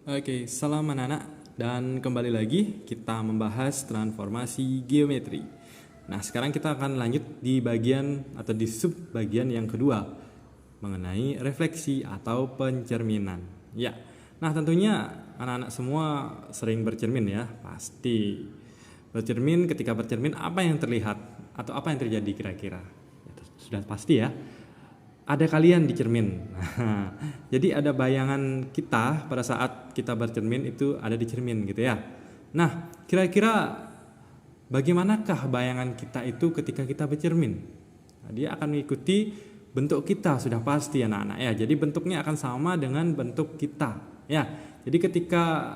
Oke, salam anak-anak dan kembali lagi kita membahas transformasi geometri. Nah, sekarang kita akan lanjut di bagian atau di sub bagian yang kedua mengenai refleksi atau pencerminan. Ya. Nah, tentunya anak-anak semua sering bercermin ya, pasti. Bercermin, ketika bercermin apa yang terlihat atau apa yang terjadi kira-kira? Sudah pasti ya. Ada kalian di cermin. Jadi ada bayangan kita pada saat kita bercermin itu ada di cermin gitu ya. Nah, kira-kira bagaimanakah bayangan kita itu ketika kita bercermin? Nah, dia akan mengikuti bentuk kita sudah pasti anak-anak ya. Jadi bentuknya akan sama dengan bentuk kita ya. Jadi ketika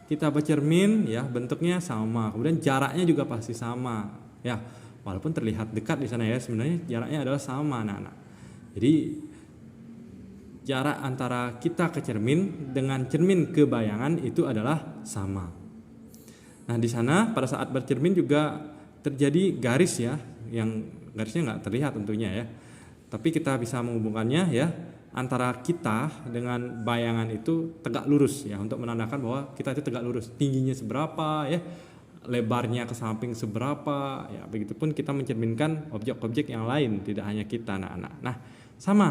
kita bercermin ya bentuknya sama, kemudian jaraknya juga pasti sama ya. Walaupun terlihat dekat di sana ya, sebenarnya jaraknya adalah sama anak-anak. Jadi jarak antara kita ke cermin dengan cermin ke bayangan itu adalah sama. Nah, di sana pada saat bercermin juga terjadi garis ya, yang garisnya nggak terlihat tentunya ya. Tapi kita bisa menghubungkannya ya antara kita dengan bayangan itu tegak lurus ya, untuk menandakan bahwa kita itu tegak lurus. Tingginya seberapa ya, lebarnya ke samping seberapa ya, begitupun kita mencerminkan objek-objek yang lain, tidak hanya kita anak-anak. Nah, sama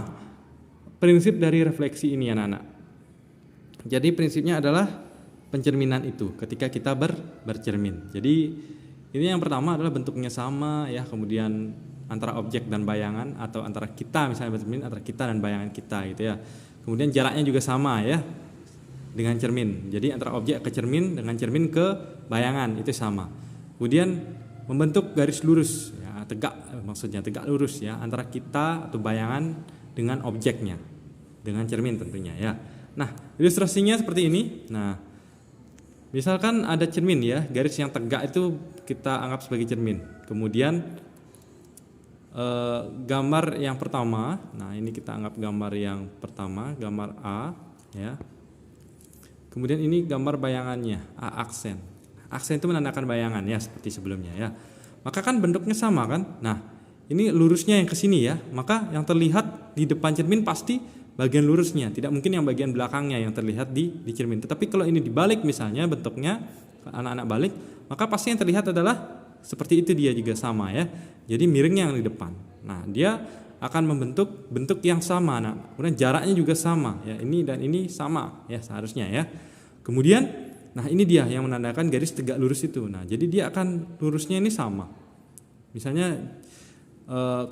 prinsip dari refleksi ini anak-anak. Jadi prinsipnya adalah pencerminan itu ketika kita bercermin. Jadi ini yang pertama adalah bentuknya sama ya, kemudian antara objek dan bayangan, atau antara kita misalnya bercermin antara kita dan bayangan kita gitu ya. Kemudian jaraknya juga sama ya dengan cermin. Jadi antara objek ke cermin dengan cermin ke bayangan itu sama. Kemudian membentuk garis lurus ya, tegak, maksudnya tegak lurus ya antara kita atau bayangan dengan objeknya, dengan cermin tentunya ya. Nah, ilustrasinya seperti ini. Nah, misalkan ada cermin ya, garis yang tegak itu kita anggap sebagai cermin. Kemudian gambar yang pertama, nah ini kita anggap gambar yang pertama, gambar A ya. Kemudian ini gambar bayangannya, A aksen. Aksen itu menandakan bayangan ya, seperti sebelumnya ya. Maka kan bentuknya sama kan? Nah, ini lurusnya yang ke sini ya. Maka yang terlihat di depan cermin pasti bagian lurusnya, tidak mungkin yang bagian belakangnya yang terlihat di cermin. Tetapi kalau ini dibalik misalnya bentuknya, anak-anak balik, maka pasti yang terlihat adalah seperti itu, dia juga sama ya. Jadi miringnya yang di depan. Nah, dia akan membentuk bentuk yang sama. Nah, kemudian jaraknya juga sama ya, ini dan ini sama ya seharusnya ya. Kemudian nah ini dia yang menandakan garis tegak lurus itu. Nah, jadi dia akan lurusnya ini sama. Misalnya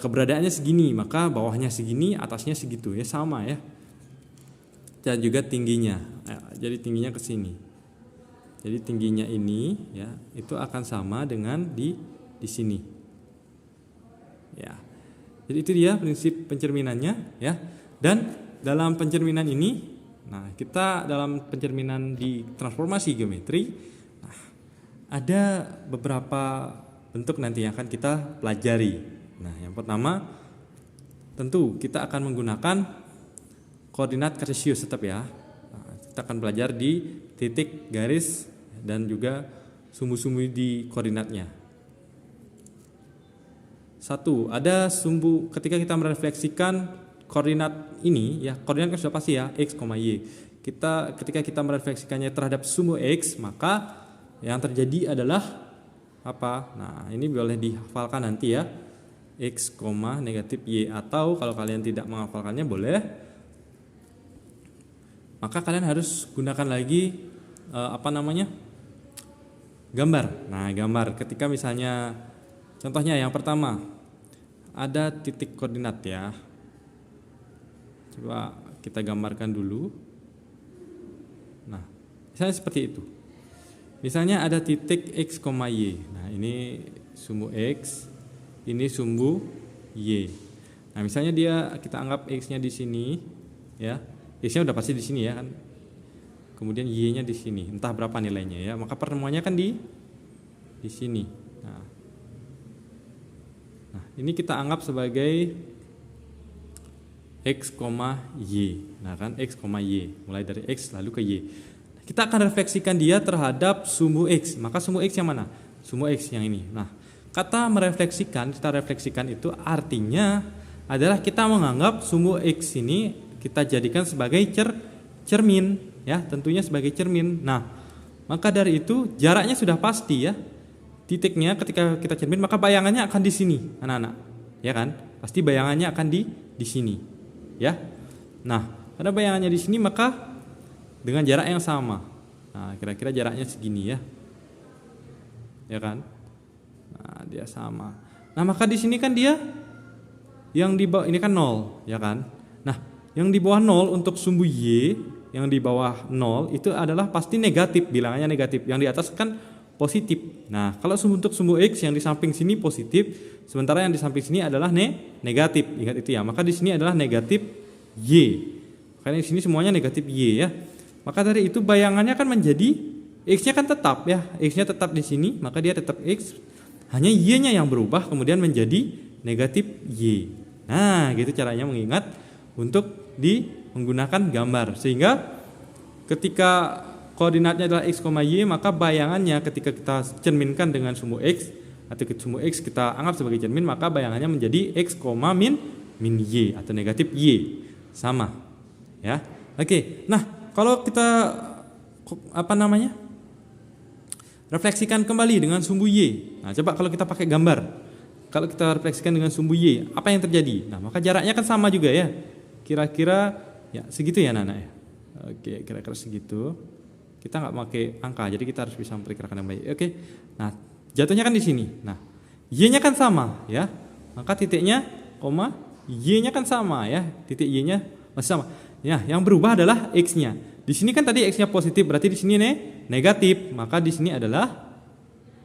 keberadaannya segini, maka bawahnya segini, atasnya segitu ya, sama ya. Dan juga tingginya. Jadi tingginya ke sini. Jadi tingginya ini ya, itu akan sama dengan di sini. Ya. Jadi itu dia prinsip pencerminannya ya. Dan dalam pencerminan ini, nah kita dalam pencerminan di transformasi geometri, nah, ada beberapa bentuk nanti yang akan kita pelajari. Nah, yang pertama tentu kita akan menggunakan koordinat kartesius tetap ya. Nah, kita akan belajar di titik, garis, dan juga sumbu-sumbu di koordinatnya. Satu, ada sumbu ketika kita merefleksikan koordinat ini ya, koordinat kan sudah pasti ya, x, y. Ketika kita merefleksikannya terhadap sumbu x, maka yang terjadi adalah apa? Nah, ini boleh dihafalkan nanti ya. X, negatif y, atau kalau kalian tidak menghafalkannya boleh, maka kalian harus gunakan lagi gambar. Nah, gambar ketika misalnya contohnya yang pertama ada titik koordinat ya. Coba kita gambarkan dulu. Nah, misalnya seperti itu. Misalnya ada titik x, y. Nah, ini sumbu x, ini sumbu y. Nah, misalnya kita anggap x-nya di sini ya. X-nya udah pasti di sini ya kan. Kemudian y-nya di sini, entah berapa nilainya ya. Maka pertemuannya kan di sini. Nah, ini kita anggap sebagai x, y. Nah, kan x, y. Mulai dari x lalu ke y. Kita akan refleksikan dia terhadap sumbu x. Maka sumbu x yang mana? Sumbu x yang ini. Nah, kata merefleksikan, kita refleksikan itu artinya adalah kita menganggap sumbu x ini kita jadikan sebagai cermin. ya, tentunya sebagai cermin. Nah, maka dari itu jaraknya sudah pasti ya. Titiknya ketika kita cermin maka bayangannya akan di sini, anak-anak. Ya kan? Pasti bayangannya akan di sini. Ya. Nah, karena bayangannya di sini maka dengan jarak yang sama. Nah, kira-kira jaraknya segini ya. Ya kan? Nah, dia sama. Nah, maka di sini kan dia yang di bawah ini kan 0, ya kan? Nah, yang di bawah 0 untuk sumbu Y, yang di bawah 0 itu adalah pasti negatif, bilangannya negatif. Yang di atas kan positif. Nah, kalau untuk sumbu X yang di samping sini positif, sementara yang di samping sini adalah negatif. Ingat itu ya. Maka di sini adalah negatif Y. Karena di sini semuanya negatif Y ya. Maka dari itu bayangannya kan menjadi X-nya kan tetap ya. X-nya tetap di sini, maka dia tetap X. Hanya Y-nya yang berubah kemudian menjadi negatif Y. Nah, gitu caranya mengingat untuk menggunakan gambar. Sehingga ketika koordinatnya adalah X, Y, maka bayangannya ketika kita cerminkan dengan sumbu X atau sumbu X kita anggap sebagai cermin, maka bayangannya menjadi X, min Y atau negatif Y. Sama. Ya. Oke. Nah, kalau kita refleksikan kembali dengan sumbu Y. Nah, coba kalau kita pakai gambar. Kalau kita refleksikan dengan sumbu Y, apa yang terjadi? Nah, maka jaraknya kan sama juga ya. Kira-kira ya segitu ya anak-anak ya. Oke, kira-kira segitu. Kita nggak pakai angka, jadi kita harus bisa memperkirakan yang baik. Oke. Nah, jatuhnya kan di sini. Nah, Y-nya kan sama ya. Maka titiknya, Y-nya kan sama ya. Titik Y-nya masih sama. Ya, yang berubah adalah X-nya. Di sini kan tadi X-nya positif, berarti di sini negatif. Maka di sini adalah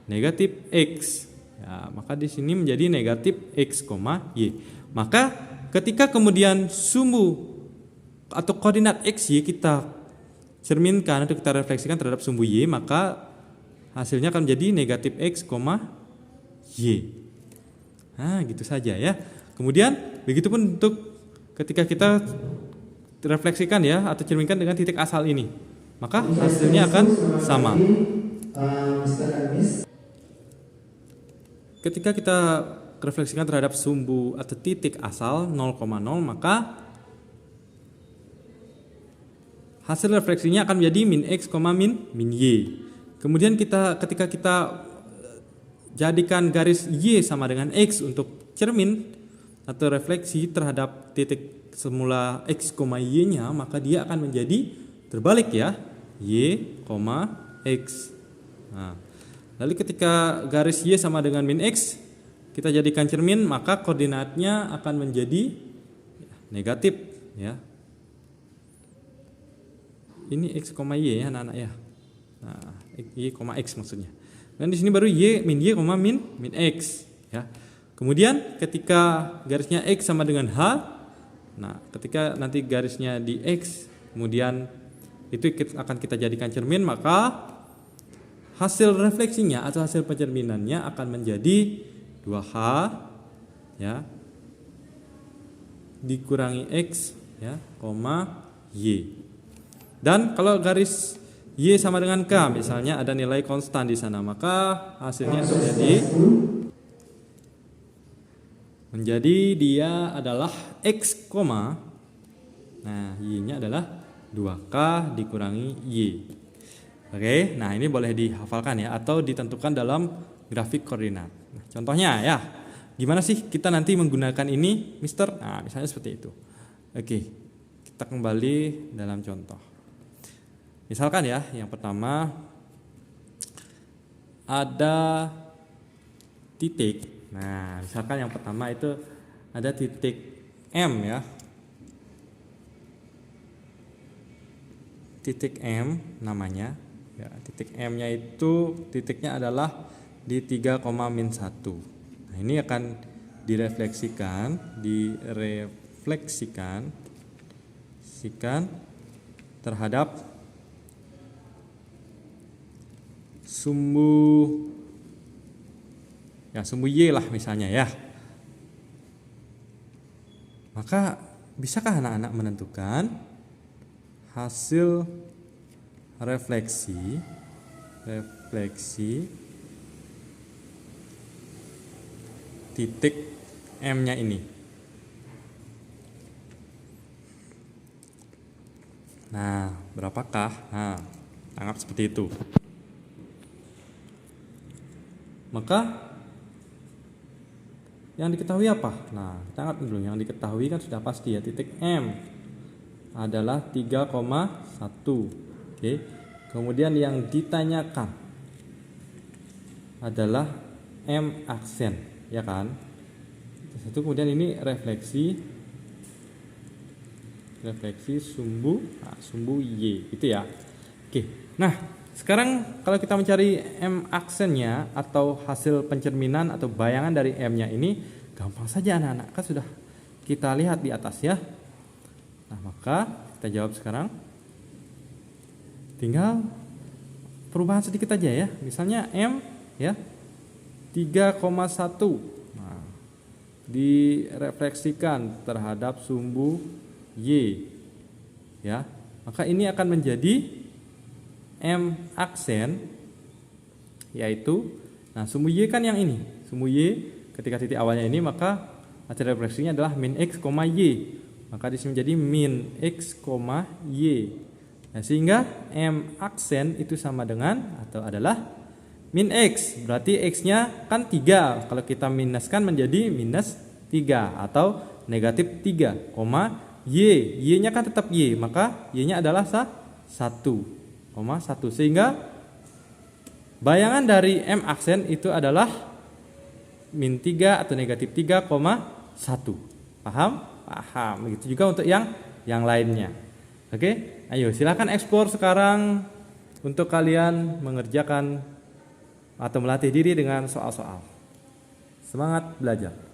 negatif X. Ya, maka di sini menjadi negatif X, Y. Maka ketika kemudian sumbu atau koordinat X, Y kita cerminkan atau kita refleksikan terhadap sumbu Y, maka hasilnya akan menjadi negatif X, Y. Nah, gitu saja ya. Kemudian begitupun untuk ketika kita refleksikan ya atau cerminkan dengan titik asal ini, maka hasilnya akan sama. Ketika kita refleksikan terhadap sumbu atau titik asal 0,0, maka hasil refleksinya akan menjadi min X, min Y. Kemudian ketika kita jadikan garis Y sama dengan X untuk cermin atau refleksi terhadap titik semula X, Y-nya, maka dia akan menjadi terbalik ya, Y, X. Nah, lalu ketika garis Y sama dengan min X kita jadikan cermin, maka koordinatnya akan menjadi negatif ya. Ini X, Y ya anak-anak ya. Nah, Y, X maksudnya. Dan di sini baru Y, min X ya. Kemudian ketika garisnya X sama dengan H, nah ketika nanti garisnya di X kemudian itu akan kita jadikan cermin, maka hasil refleksinya atau hasil pencerminannya akan menjadi 2H ya dikurangi X ya, Y. Dan kalau garis Y sama dengan K, misalnya ada nilai konstan di sana, maka hasilnya menjadi dia adalah X, nah Y-nya adalah 2K dikurangi Y. Oke, nah ini boleh dihafalkan ya atau ditentukan dalam grafik koordinat. Nah, contohnya ya, gimana sih kita nanti menggunakan ini, Mister? Nah, misalnya seperti itu. Oke, kita kembali dalam contoh. Misalkan ya, yang pertama ada titik. Nah, misalkan yang pertama itu ada titik M ya. Titik M namanya. Ya, titik M-nya itu titiknya adalah di 3, min 1. Nah, ini akan direfleksikan terhadap sumbu Y lah misalnya ya. Maka bisakah anak-anak menentukan hasil refleksi titik M-nya ini? Nah, berapakah? Nah, anggap seperti itu. Maka yang diketahui apa? Nah, kita anggap dulu yang diketahui kan sudah pasti ya, titik M adalah 3,1. Oke. Kemudian yang ditanyakan adalah M aksen, ya kan? Itu kemudian ini refleksi sumbu Y, gitu ya. Oke. Nah, sekarang kalau kita mencari M aksennya atau hasil pencerminan atau bayangan dari M-nya ini gampang saja anak-anak, kan sudah kita lihat di atas ya. Nah, maka kita jawab sekarang. Tinggal perubahan sedikit aja ya. Misalnya M ya 3,1. Nah, direfleksikan terhadap sumbu Y ya. Maka ini akan menjadi M aksen, yaitu sumbu Y kan yang ini. Sumbu Y ketika titik awalnya ini, maka hasil refleksinya adalah min X, Y. Maka di sini menjadi min X, Y. Nah, sehingga M aksen itu sama dengan atau adalah min X. Berarti X-nya kan 3. Kalau kita minuskan menjadi minus 3 atau negatif 3, Y. Y-nya kan tetap Y, maka Y-nya adalah 1,1. Sehingga bayangan dari M aksen itu adalah min 3 atau negatif 3,1. Paham? Paham. Begitu juga untuk yang lainnya. Oke, ayo silakan eksplor sekarang untuk kalian mengerjakan atau melatih diri dengan soal-soal. Semangat belajar.